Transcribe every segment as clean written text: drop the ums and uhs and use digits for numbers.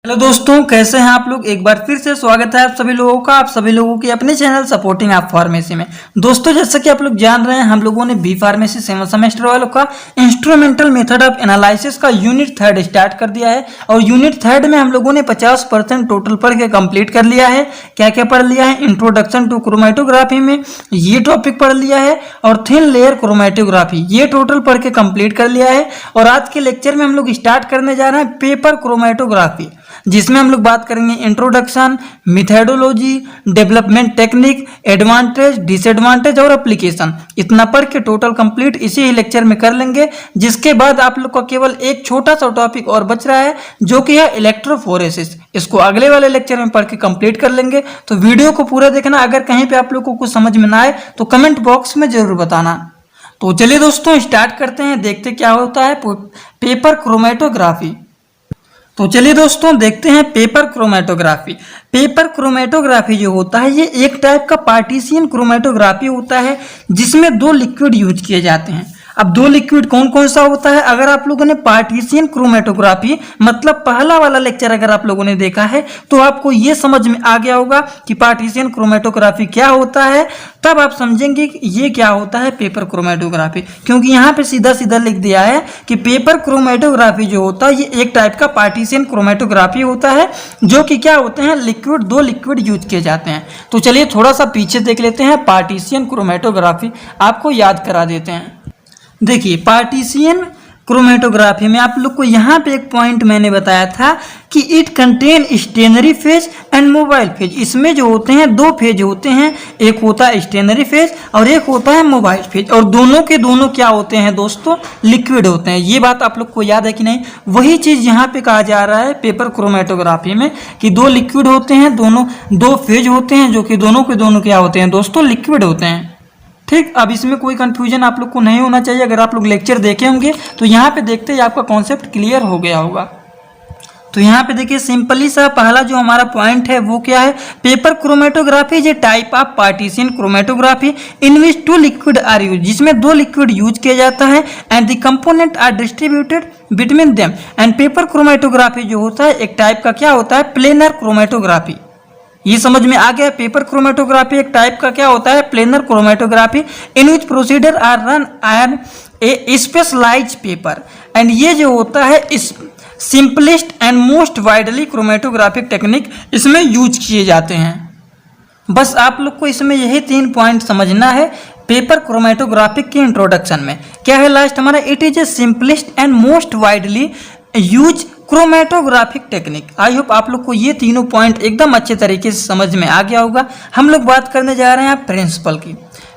Hello दोस्तों, कैसे हैं आप लोग। एक बार फिर से स्वागत है आप सभी लोगों की अपने चैनल सपोर्टिंग आप फार्मेसी में। दोस्तों, जैसा कि आप लोग जान रहे हैं, हम लोगों ने बी फार्मेसी 7 सेमेस्टर वालों का इंस्ट्रूमेंटल मेथड ऑफ एनालिसिस का यूनिट 3 स्टार्ट कर दिया है। और यूनिट 3 में हम लोगों ने 50% टोटल पढ़ के कंप्लीट कर लिया है। क्या क्या पढ़ लिया है? इंट्रोडक्शन टू क्रोमेटोग्राफी में ये टॉपिक पढ़ लिया है, और थिन लेयर क्रोमेटोग्राफी ये टोटल पढ़ के कंप्लीट कर लिया है। और आज के लेक्चर में हम लोग स्टार्ट करने जा रहे हैं पेपर क्रोमेटोग्राफी, जिसमें हम लोग बात करेंगे introduction, methodology, development technique, advantage, disadvantage और एप्लीकेशन। इतना पढ़ के टोटल कंप्लीट इसी ही लेक्चर में कर लेंगे। जिसके बाद आप लोग का केवल एक छोटा सा टॉपिक और बच रहा है, जो कि है इलेक्ट्रोफोरेसिस। इसको अगले वाले लेक्चर में पढ़ के कंप्लीट कर लेंगे। तो वीडियो को पूरा देखना। अगर कहीं पे आप लोग को कुछ समझ में ना आए तो कमेंट बॉक्स में जरूर बताना। तो चलिए दोस्तों, स्टार्ट करते हैं, देखते क्या होता है पेपर क्रोमेटोग्राफी। तो चलिए दोस्तों, देखते हैं पेपर क्रोमेटोग्राफी। पेपर क्रोमेटोग्राफी जो होता है, ये एक टाइप का पार्टीशियन क्रोमेटोग्राफी होता है, जिसमें 2 लिक्विड यूज किए जाते हैं। अब 2 लिक्विड कौन कौन सा होता है? अगर आप लोगों ने पार्टीशियन क्रोमेटोग्राफी मतलब पहला वाला लेक्चर अगर आप लोगों ने देखा है, तो आपको ये समझ में आ गया होगा कि पार्टीशियन क्रोमेटोग्राफी क्या होता है। तब आप समझेंगे कि ये क्या होता है पेपर क्रोमेटोग्राफी, क्योंकि यहाँ पे सीधा सीधा लिख दिया है कि पेपर क्रोमेटोग्राफी जो होता है, ये एक टाइप का पार्टीशियन क्रोमेटोग्राफी होता है, जो कि क्या होते हैं, 2 लिक्विड यूज किए जाते हैं। तो चलिए थोड़ा सा पीछे देख लेते हैं, पार्टीशियन क्रोमेटोग्राफी आपको याद करा देते हैं। देखिए, पार्टीशियन क्रोमेटोग्राफी में आप लोग को यहाँ पे एक पॉइंट मैंने बताया था कि it contain stationary phase and mobile phase. इसमें जो होते हैं 2 फेज होते हैं, एक होता है स्टेनरी फेज और एक होता है मोबाइल फेज। और दोनों के दोनों क्या होते हैं दोस्तों? लिक्विड होते हैं। ये बात आप लोग को याद है कि नहीं? वही चीज़ यहाँ पे कहा जा रहा है पेपर क्रोमेटोग्राफी में कि 2 लिक्विड होते हैं, दोनों 2 फेज होते हैं, जो कि दोनों के दोनों क्या होते हैं दोस्तों? लिक्विड होते हैं। ठीक, अब इसमें कोई कंफ्यूजन आप लोग को नहीं होना चाहिए। अगर आप लोग लेक्चर देखे होंगे तो यहाँ पे देखते ही आपका कॉन्सेप्ट क्लियर हो गया होगा। तो यहाँ पे देखिए, सिंपली सा पहला जो हमारा पॉइंट है वो क्या है? Paper chromatography is a type of partition chromatography in which 2 liquid are use, जिसमें 2 लिक्विड यूज किया जाता है and the component are distributed between them. And paper chromatography जो होता है एक टाइप का क्या होता है? Planar chromatography. ये समझ में आ गया? पेपर क्रोमेटोग्राफी एक टाइप का क्या होता है? Planar chromatography in which procedure are run on a specialised paper. And ये जो होता है is simplest and most widely chromatographic technique इसमें यूज किए जाते हैं। बस आप लोग को इसमें यही 3 पॉइंट समझना है पेपर क्रोमेटोग्राफिक के इंट्रोडक्शन में। क्या है लास्ट हमारा? It is a simplest and most widely use chromatographic technique. I hope आप लोग को ये तीनों पॉइंट एकदम अच्छे तरीके से समझ में आ गया होगा। हम लोग बात करने जा रहे हैं प्रिंसिपल की।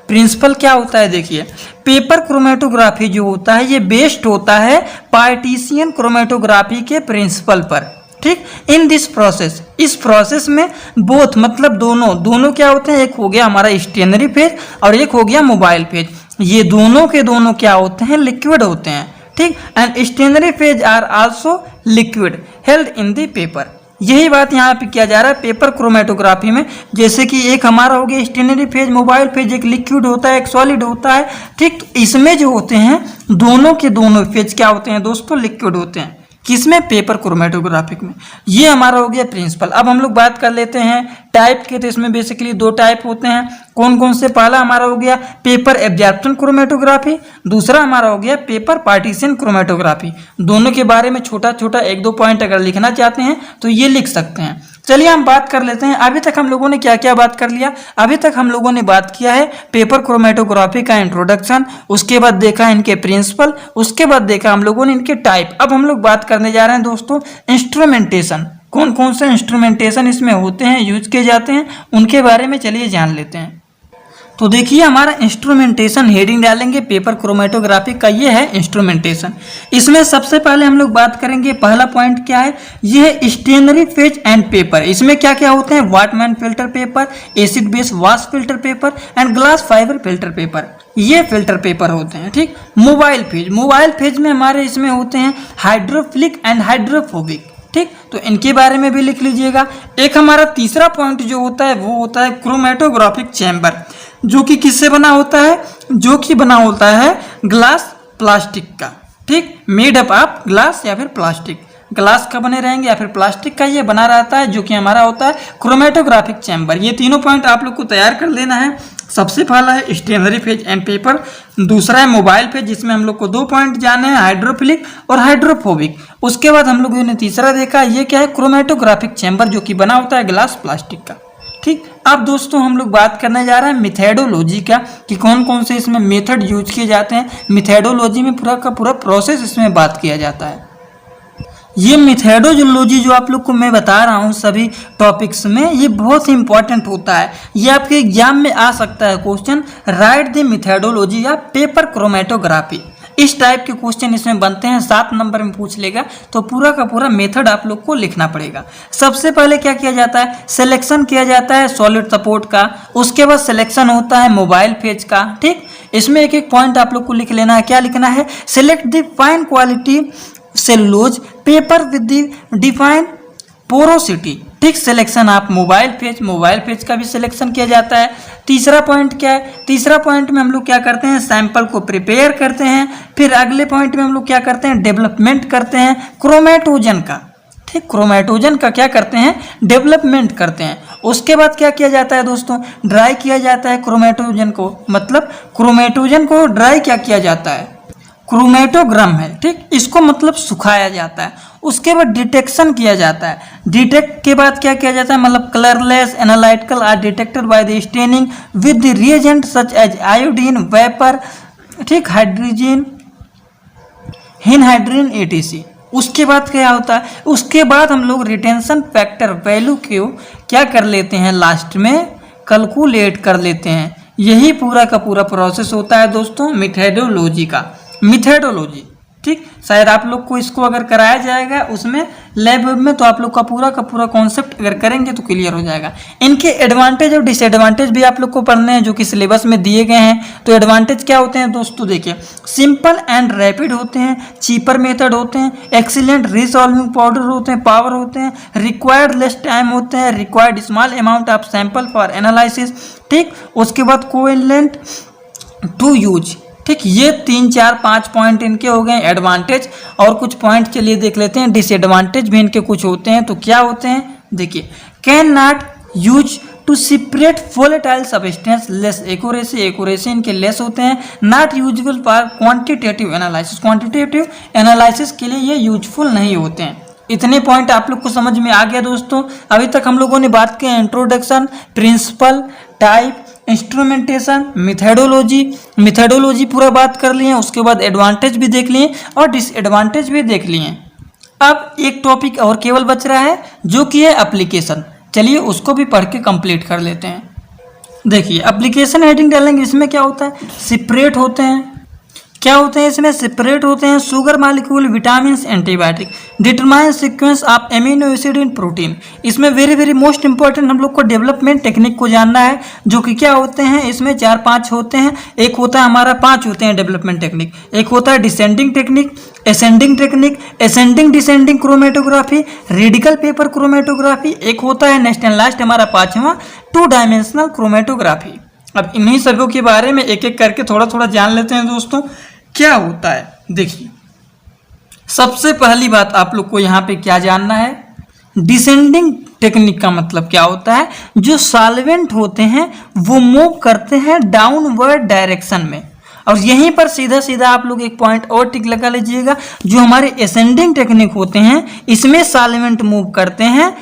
प्रिंसिपल क्या होता है? देखिए, पेपर क्रोमेटोग्राफी जो होता है ये बेस्ड होता है पार्टीशियन क्रोमेटोग्राफी के प्रिंसिपल पर। ठीक, इन दिस प्रोसेस, इस प्रोसेस में बोथ मतलब दोनों क्या होते हैं? एक हो गया हमारा स्टेनरी फेज और एक हो गया मोबाइल फेज। ये दोनों के दोनों क्या होते हैं? लिक्विड होते हैं। ठीक, and stationary phase are also liquid held in the paper. यही बात यहाँ पे किया जा रहा है पेपर क्रोमेटोग्राफी में। जैसे कि एक हमारा हो गया स्टेनरी फेज, मोबाइल फेज, एक लिक्विड होता है, एक सॉलिड होता है। ठीक, इसमें जो होते हैं दोनों के दोनों फेज क्या होते हैं दोस्तों? लिक्विड होते हैं। किसमें? पेपर क्रोमेटोग्राफिक में। ये हमारा हो गया प्रिंसिपल। अब हम लोग बात कर लेते हैं टाइप के। तो इसमें बेसिकली 2 टाइप होते हैं। कौन कौन से? पहला हमारा हो गया पेपर एब्जॉर्प्शन क्रोमेटोग्राफी, दूसरा हमारा हो गया पेपर पार्टीशियन क्रोमेटोग्राफी। दोनों के बारे में छोटा छोटा 1-2 पॉइंट अगर लिखना चाहते हैं तो ये लिख सकते हैं। चलिए हम बात कर लेते हैं। अभी तक हम लोगों ने क्या क्या बात कर लिया? अभी तक हम लोगों ने बात किया है पेपर क्रोमेटोग्राफी का इंट्रोडक्शन, उसके बाद देखा इनके प्रिंसिपल, उसके बाद देखा हम लोगों ने इनके टाइप। अब हम लोग बात करने जा रहे हैं दोस्तों इंस्ट्रूमेंटेशन। कौन कौन से इंस्ट्रूमेंटेशन इसमें होते हैं, यूज किए जाते हैं, उनके बारे में चलिए जान लेते हैं। तो देखिए, हमारा इंस्ट्रूमेंटेशन हेडिंग डालेंगे पेपर क्रोमेटोग्राफी का, ये है इंस्ट्रूमेंटेशन। इसमें सबसे पहले हम लोग बात करेंगे, पहला पॉइंट क्या है? ये है स्टेनरी फेज एंड पेपर। इसमें क्या क्या होते हैं? Whatman filter paper, acid base wash filter paper and glass fibre filter paper. ये फिल्टर पेपर होते हैं। ठीक, मोबाइल फेज में हमारे इसमें होते हैं हाइड्रोफिलिक एंड हाइड्रोफोबिक। ठीक, तो इनके बारे में भी लिख लीजिएगा। एक हमारा तीसरा पॉइंट जो होता है वो होता है क्रोमेटोग्राफिक चैम्बर, जो कि किससे बना होता है? जो कि बना होता है ग्लास प्लास्टिक का। ठीक, मेड अप ऑफ ग्लास या फिर प्लास्टिक। ग्लास का बने रहेंगे या फिर प्लास्टिक का ये बना रहता है, जो कि हमारा होता है क्रोमेटोग्राफिक चैम्बर। ये तीनों पॉइंट आप लोग को तैयार कर लेना है। सबसे पहला है स्टेशनरी फेज एंड पेपर, दूसरा है मोबाइल फेज जिसमें हम लोग को 2 पॉइंट जाने हैं, हाइड्रोफिलिक और हाइड्रोफोबिक। उसके बाद हम लोगों ने तीसरा देखा, ये क्या है, क्रोमेटोग्राफिक चैम्बर, जो कि बना होता है ग्लास प्लास्टिक का। ठीक, अब दोस्तों हम लोग बात करने जा रहे हैं मेथडोलॉजी का, कि कौन कौन से इसमें मेथड यूज किए जाते हैं। मेथडोलॉजी में पूरा का पूरा प्रोसेस इसमें बात किया जाता है। ये मेथडोलॉजी जो आप लोग को मैं बता रहा हूँ सभी टॉपिक्स में, ये बहुत ही इंपॉर्टेंट होता है। ये आपके एग्जाम में आ सकता है क्वेश्चन, राइट द मेथडोलॉजी या पेपर क्रोमेटोग्राफी, इस टाइप के क्वेश्चन इसमें बनते हैं। 7 नंबर में पूछ लेगा, तो पूरा का पूरा मेथड आप लोग को लिखना पड़ेगा। सबसे पहले क्या किया जाता है, सिलेक्शन किया जाता है सॉलिड सपोर्ट का, उसके बाद सिलेक्शन होता है मोबाइल फेज का। ठीक, इसमें एक एक पॉइंट आप लोग को लिख लेना है। क्या लिखना है, select the fine quality cellulose paper with the define porosity. ठीक, सिलेक्शन आप मोबाइल फेज का भी सिलेक्शन किया जाता है। तीसरा पॉइंट क्या है, तीसरा पॉइंट में हम लोग क्या करते हैं, सैंपल को प्रिपेयर करते हैं। फिर अगले पॉइंट में हम लोग क्या करते हैं, डेवलपमेंट करते हैं क्रोमेटोजन का। ठीक, क्रोमेटोजन का क्या करते हैं, डेवलपमेंट करते हैं। उसके बाद क्या किया जाता है दोस्तों, ड्राई किया जाता है क्रोमेटोजन को, मतलब क्रोमेटोजन को ड्राई क्या किया जाता है, क्रोमेटोग्राम है। ठीक, इसको मतलब सुखाया जाता है। उसके बाद डिटेक्शन किया जाता है। डिटेक्ट के बाद क्या किया जाता है, मतलब colourless analytical are detected by the staining with the reagent such as iodine vapour, ठीक, हाइड्रोजन हिनहाइड्रिन एटीसी। उसके बाद क्या होता है, उसके बाद हम लोग रिटेंशन फैक्टर वैल्यू को क्या कर लेते हैं, लास्ट में कैलकुलेट कर लेते हैं। यही पूरा का पूरा प्रोसेस होता है दोस्तों मेथडोलॉजी का। मेथडोलॉजी, ठीक, शायद आप लोग को इसको अगर कराया जाएगा उसमें लैब में, तो आप लोग का पूरा कॉन्सेप्ट अगर करेंगे तो क्लियर हो जाएगा। इनके एडवांटेज और डिसएडवांटेज भी आप लोग को पढ़ने हैं, जो कि सिलेबस में दिए गए हैं। तो एडवांटेज क्या होते हैं दोस्तों, देखिए, सिंपल एंड रैपिड होते हैं, चीपर मेथड होते हैं, एक्सीलेंट रिसॉल्विंग पाउडर होते हैं, पावर होते हैं, रिक्वायर्ड लेस टाइम होते हैं, required small amount of sample for analysis. ठीक, उसके बाद कोएलेंट टू यूज। ठीक, ये 3 4 5 पॉइंट इनके हो गए एडवांटेज। और कुछ पॉइंट चलिए देख लेते हैं, डिसएडवांटेज भी इनके कुछ होते हैं। तो क्या होते हैं, देखिए, can not use to separate volatile substance, less accuracy इनके लेस होते हैं। Not useful for quantitative analysis, quantitative analysis के लिए ये यूजफुल नहीं होते हैं। इतने पॉइंट आप लोग को समझ में आ गया दोस्तों। अभी तक हम लोगों ने बात की introduction, principle, type, instrumentation, methodology पूरा बात कर लिए। उसके बाद एडवांटेज भी देख लिए और डिसएडवांटेज भी देख लिए। अब एक टॉपिक और केवल बच रहा है, जो कि है एप्लीकेशन। चलिए उसको भी पढ़ के कंप्लीट कर लेते हैं। देखिए, एप्लीकेशन हेडिंग डालेंगे, इसमें क्या होता है, सेपरेट होते हैं। क्या होते हैं इसमें, सेपरेट होते हैं sugar molecule, vitamin, antibiotic, determine sequence of amino acid in protein. इसमें वेरी मोस्ट इंपॉर्टेंट हम लोग को डेवलपमेंट टेक्निक को जानना है, जो कि क्या होते हैं, इसमें 4-5 होते हैं। एक होता है हमारा 5 होते हैं डेवलपमेंट टेक्निक। एक होता है descending technique, ascending technique, ascending descending chromatography, radical paper chromatography. एक होता है नेक्स्ट एंड लास्ट हमारा 5वां 2 डायमेंशनल क्रोमेटोग्राफी। अब इन्हीं सभी के बारे में एक एक करके थोड़ा जान लेते हैं दोस्तों, क्या होता है। देखिए, सबसे पहली बात आप लोग को यहाँ पे क्या जानना है, डिसेंडिंग टेक्निक का मतलब क्या होता है, जो सॉल्वेंट होते हैं वो मूव करते हैं डाउनवर्ड डायरेक्शन में। और यहीं पर सीधा आप लोग एक पॉइंट और टिक लगा लीजिएगा, जो हमारे असेंडिंग टेक्निक होते हैं इसमें सॉल्वेंट मूव करते हैं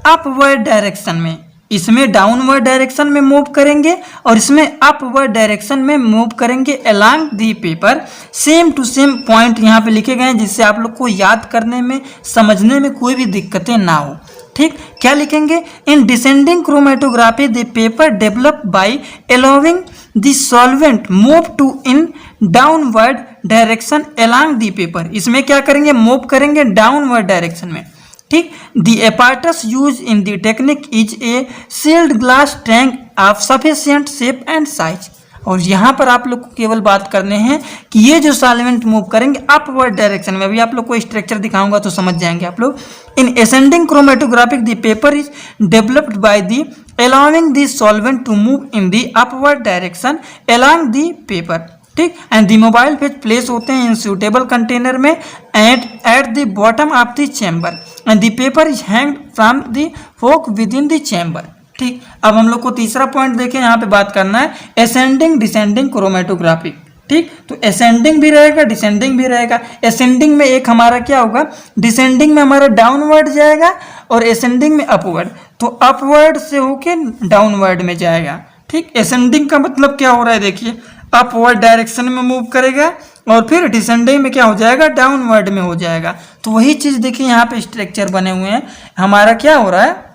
अपवर्ड डायरेक्शन में। इसमें डाउनवर्ड डायरेक्शन में मूव करेंगे और इसमें अपवर्ड डायरेक्शन में मूव करेंगे along the paper. Same to same point यहाँ पे लिखे गए हैं, जिससे आप लोग को याद करने में, समझने में कोई भी दिक्कतें ना हो। ठीक, क्या लिखेंगे, in descending chromatography the paper develop by allowing the solvent move to in downward direction along the paper. इसमें क्या करेंगे, मूव करेंगे डाउनवर्ड डायरेक्शन में। ठीक, the apparatus use in the technique is a sealed glass tank of sufficient shape and size. और यहाँ पर आप लोग को केवल बात करने हैं कि ये जो सॉल्वेंट मूव करेंगे अपवर्ड डायरेक्शन में। अभी आप लोग को स्ट्रक्चर दिखाऊंगा तो समझ जाएंगे आप लोग। In ascending chromatographic the paper is developed by the allowing the solvent to move in the upward direction along the paper। ठीक। And the mobile phase place होते हैं इन सूटेबल कंटेनर में at the bottom of the chamber and the paper is hanged from the hook with in the chamber. ठीक। अब हम लोग को तीसरा पॉइंट देखें, यहाँ पे बात करना है असेंडिंग डिसेंडिंग क्रोमेटोग्राफी। ठीक। तो असेंडिंग भी रहेगा डिसेंडिंग भी रहेगा। असेंडिंग में एक हमारा क्या होगा, डिसेंडिंग में हमारा डाउनवर्ड जाएगा और असेंडिंग में अपवर्ड, तो अपवर्ड से होके डाउनवर्ड में जाएगा। ठीक। असेंडिंग का मतलब क्या हो रहा है, देखिए अपवर्ड डायरेक्शन में मूव करेगा और फिर डिसेंडिंग में क्या हो जाएगा, डाउनवर्ड में हो जाएगा। तो वही चीज देखिए यहाँ पे स्ट्रक्चर बने हुए हैं, हमारा क्या हो रहा है,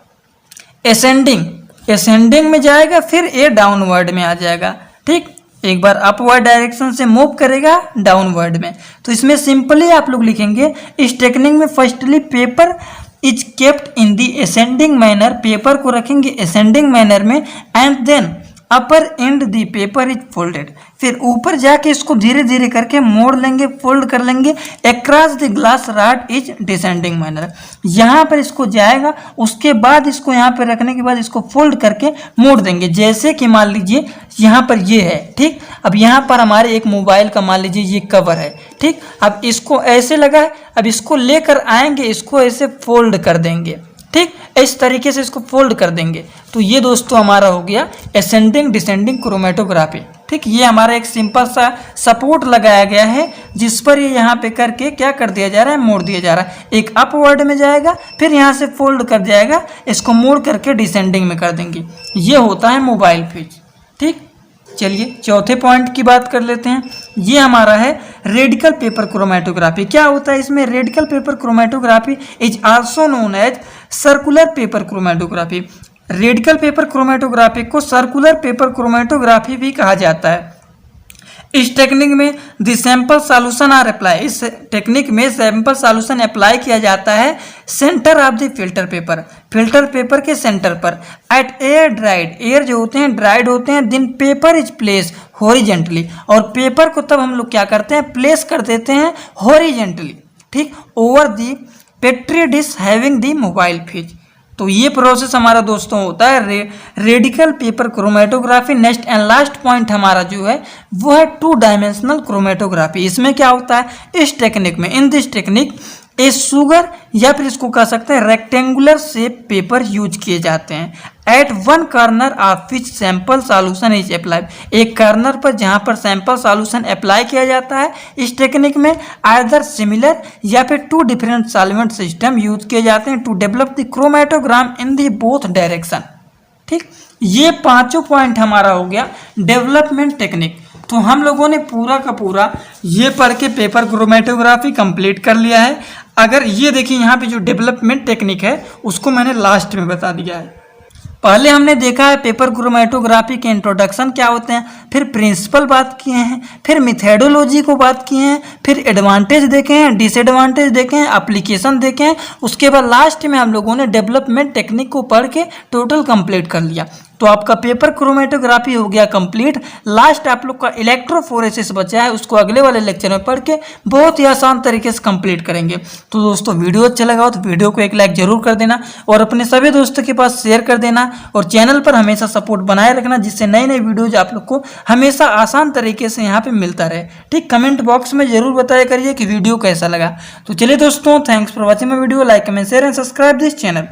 असेंडिंग में जाएगा फिर ए डाउनवर्ड में आ जाएगा। ठीक। एक बार अपवर्ड डायरेक्शन से मूव करेगा डाउनवर्ड में। तो इसमें सिंपली आप लोग लिखेंगे इस टेक्निक में firstly paper is kept in the ascending manner, paper को रखेंगे असेंडिंग मैनर में and then upper end the paper is folded, फिर ऊपर जाके इसको धीरे धीरे करके मोड़ लेंगे, फोल्ड कर लेंगे। Across the glass rod is descending manner, यहाँ पर इसको जाएगा, उसके बाद इसको यहाँ पर रखने के बाद इसको फोल्ड करके मोड़ देंगे। जैसे कि मान लीजिए यहाँ पर ये है। ठीक। अब यहाँ पर हमारे एक मोबाइल का मान लीजिए ये कवर है। ठीक। अब इसको ऐसे लगा है, अब इसको लेकर आएंगे, इसको ऐसे फोल्ड कर देंगे। ठीक। इस तरीके से इसको फोल्ड कर देंगे। तो ये दोस्तों हमारा हो गया असेंडिंग डिसेंडिंग क्रोमेटोग्राफी। ठीक। ये हमारा एक सिंपल सा सपोर्ट लगाया गया है जिस पर ये यहाँ पे करके क्या कर दिया जा रहा है, मोड़ दिया जा रहा है। एक अपवर्ड में जाएगा फिर यहाँ से फोल्ड कर जाएगा, इसको मोड़ करके डिसेंडिंग में कर देंगे। ये होता है मोबाइल फेज। ठीक। चलिए चौथे पॉइंट की बात कर लेते हैं। ये हमारा है रेडिकल पेपर क्रोमेटोग्राफी। क्या होता है इसमें, radical paper chromatography is also known as circular paper chromatography. Radical paper chromatography को सर्कुलर पेपर क्रोमेटोग्राफी भी कहा जाता है। इस टेक्निक में the sample solution are apply, इस टेक्निक में सैंपल सॉल्यूशन अप्लाई किया जाता है centre of the filter paper के सेंटर पर एट एयर ड्राइड, एयर जो होते हैं ड्राइड होते हैं, then paper is place horizontally, और पेपर को तब हम लोग क्या करते हैं, प्लेस कर देते हैं हॉरिजेंटली। ठीक। Over the petri dish having the mobile phase. तो ये प्रोसेस हमारा दोस्तों होता है radical paper chromatography. Next and last point हमारा जो है वो है टू डायमेंशनल क्रोमेटोग्राफी। इसमें क्या होता है, इस टेक्निक में, in this technique A sugar या फिर इसको कह सकते हैं रेक्टेंगुलर शेप पेपर यूज किए जाते हैं at one corner of which sample solution is applied, एक कॉर्नर पर जहां पर सैंपल सॉल्यूशन अप्लाई किया जाता है। इस टेक्निक में आइदर सिमिलर या फिर two different solvent system use किए जाते हैं to develop the chromatogram in the both direction. ठीक। ये पांचों पॉइंट हमारा हो गया डेवलपमेंट टेक्निक। तो हम लोगों ने पूरा का पूरा ये पढ़ के पेपर क्रोमेटोग्राफी कंप्लीट कर लिया है। अगर ये देखिए यहाँ पे जो डेवलपमेंट टेक्निक है उसको मैंने लास्ट में बता दिया है। पहले हमने देखा है पेपर क्रोमेटोग्राफी के इंट्रोडक्शन क्या होते हैं, फिर प्रिंसिपल बात किए हैं, फिर मेथडोलॉजी को बात किए हैं, फिर एडवांटेज देखे हैं, डिसएडवांटेज देखे हैं, एप्लीकेशन देखे हैं। उसके बाद लास्ट में हम लोगों ने डेवलपमेंट टेक्निक को पढ़ के टोटल कंप्लीट कर लिया। तो आपका पेपर क्रोमेटोग्राफी हो गया कंप्लीट। लास्ट आप लोग का इलेक्ट्रोफोरेसिस बचा है, उसको अगले वाले लेक्चर में पढ़ के बहुत ही आसान तरीके से कंप्लीट करेंगे। तो दोस्तों वीडियो अच्छा लगा हो तो वीडियो को एक लाइक जरूर कर देना और अपने सभी दोस्तों के पास शेयर कर देना और चैनल पर हमेशा सपोर्ट बनाए रखना जिससे नए नए वीडियोज आप लोग को हमेशा आसान तरीके से यहाँ पे मिलता रहे। ठीक। कमेंट बॉक्स में जरूर बताया करिए कि वीडियो कैसा लगा। तो चलिए दोस्तों, thanks for watching my video, like comment share and subscribe this channel.